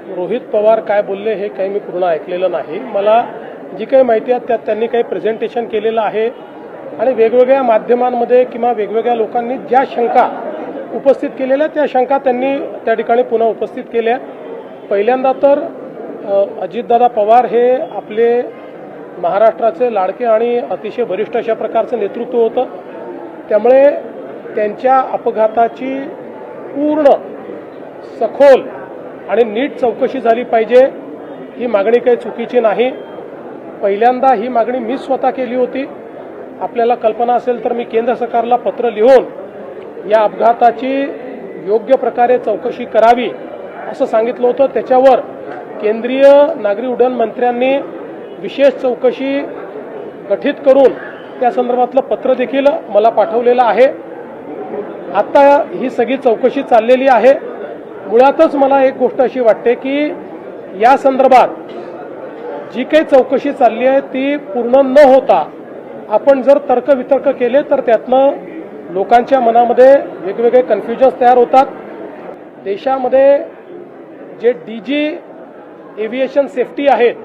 रोहित पवार काय बोलले हे काही मी पूर्ण ऐकलेलं नाही। मला जी काही माहिती आहे त्यात त्यांनी काही प्रेझेंटेशन केलेलं आहे आणि वेगवेगळ्या माध्यमांमध्ये किंवा वेगवेगळ्या लोकांनी ज्या शंका उपस्थित केलेल्या त्या शंका त्यांनी त्या ठिकाणी पुन्हा उपस्थित केल्या। पहिल्यांदा तर अजितदादा पवार हे आपले महाराष्ट्राचे लाडके आणि अतिशय वरिष्ठ अशा प्रकारचं नेतृत्व होतं, त्यामुळे त्यांच्या अपघाताची पूर्ण सखोल आणि नीट चौकशी झाली पाहिजे ही मागणी काही चुकीची नाही। पहिल्यांदा ही मागणी मी स्वतः केली होती। आपल्याला कल्पना असेल तर मी केंद्र सरकारला पत्र लिहून या अपघाताची योग्य प्रकारे चौकशी करावी असं सांगितलं होतं। त्याच्यावर केंद्रीय नागरी उड्डाण मंत्र्यांनी विशेष चौकशी गठीत करून त्या संदर्भातलं पत्र देखील मला पाठवलेलं आहे। आता ही सगळी चौकशी चाललेली आहे। मुळातच मला एक गोष्ट अशी वाटते की या संदर्भात जी काही चौकशी चालली आहे ती पूर्ण न होता आपण जर तर्कवितर्क केले तर त्यातनं लोकांच्या मनामध्ये वेगवेगळे कन्फ्युजन्स तयार होतात। देशामध्ये जे डीजी एव्हिएशन सेफ्टी आहेत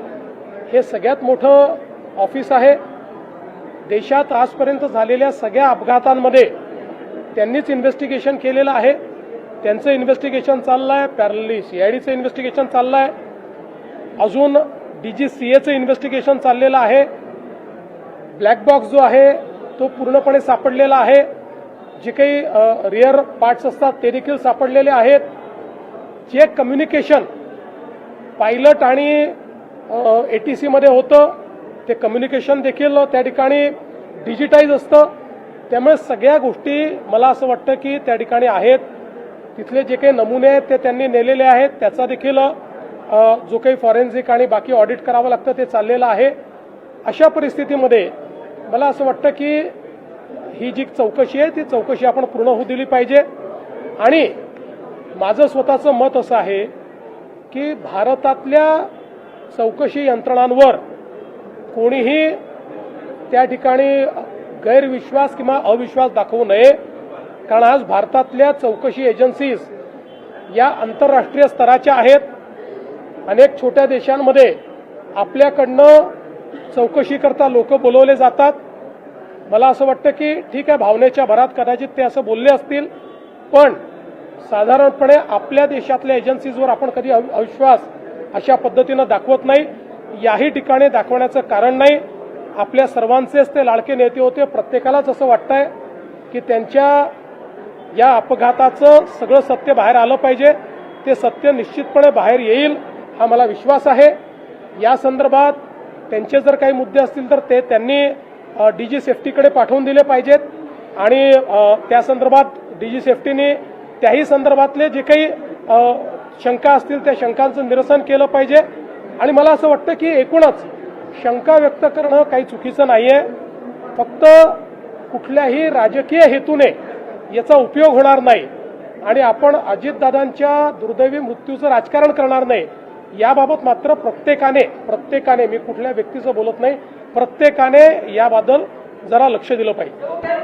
हे सगळ्यात मोठं ऑफिस आहे। देशात आजपर्यंत झालेल्या सगळ्या अपघातांमध्ये त्यांनीच इन्व्हेस्टिगेशन केलेलं आहे। त्यांचं इन्व्हेस्टिगेशन चाललं आहे, पॅरलली CIDचं इन्व्हेस्टिगेशन चाललं आहे, अजून DGCAचं इन्व्हेस्टिगेशन चाललेलं आहे। ब्लॅक बॉक्स जो आहे तो पूर्णपणे सापडलेला आहे। जे काही रिअर पार्ट्स असतात ते देखील सापडलेले आहेत। जे कम्युनिकेशन पायलट आणि ATC मध्ये होतं ते कम्युनिकेशन देखील त्या ठिकाणी डिजिटाईज असतं, त्यामुळे सगळ्या गोष्टी मला असं वाटतं की त्या ठिकाणी आहेत। तिथले जे काही नमुने आहेत ते त्यांनी नेलेले आहेत, त्याचा देखील जो काही फॉरेन्सिक आणि बाकी ऑडिट करावं लागतं ते चाललेलं आहे। अशा परिस्थितीमध्ये मला असं वाटतं की ही जी चौकशी आहे ती चौकशी आपण पूर्ण होऊ दिली पाहिजे। आणि माझं स्वतःचं मत असं आहे की भारतातल्या चौकशी यंत्रणांवर कोणीही त्या ठिकाणी गैरविश्वास किंवा अविश्वास दाखवू नये, कारण आज भारतातल्या चौकशी एजन्सीज या आंतरराष्ट्रीय स्तराच्या आहेत। अनेक छोट्या देशांमध्ये आपल्याकडनं चौकशी करता लोक बोलवले जातात। मला असं वाटतं की ठीक आहे, भावनेच्या भरात कदाचित ते असं बोलले असतील, पण साधारणपणे आपल्या देशातल्या एजन्सीजवर आपण कधी अविश्वास अशा पद्धतीनं दाखवत नाही। याही ठिकाणी दाखवण्याचं कारण नाही। आपल्या सर्वांचेच ते लाडके नेते होते। प्रत्येकालाच असं वाटतंय की त्यांच्या या अपघाताचं सगळं सत्य बाहेर आलं पाहिजे। ते सत्य निश्चितपणे बाहेर येईल हा मला विश्वास आहे। या संदर्भात त्यांचे जर काही मुद्दे असतील तर ते त्यांनी DG सेफ्टीकडे पाठवून दिले पाहिजेत आणि त्या संदर्भात DG सेफ्टीने त्याही संदर्भातले जे काही शंका असतील त्या शंकांचं निरसन केलं पाहिजे। आणि मला असं वाटतं की एकूणच शंका व्यक्त करणं काही चुकीचं नाही आहे, फक्त कुठल्याही राजकीय हेतूने याचा उपयोग होणार नाही आणि आपण अजितदादांच्या दुर्दैवी मृत्यूचं राजकारण करणार नाही याबाबत मात्र प्रत्येकाने मी कुठल्या व्यक्तीचं बोलत नाही, प्रत्येकाने याबद्दल जरा लक्ष दिलं पाहिजे।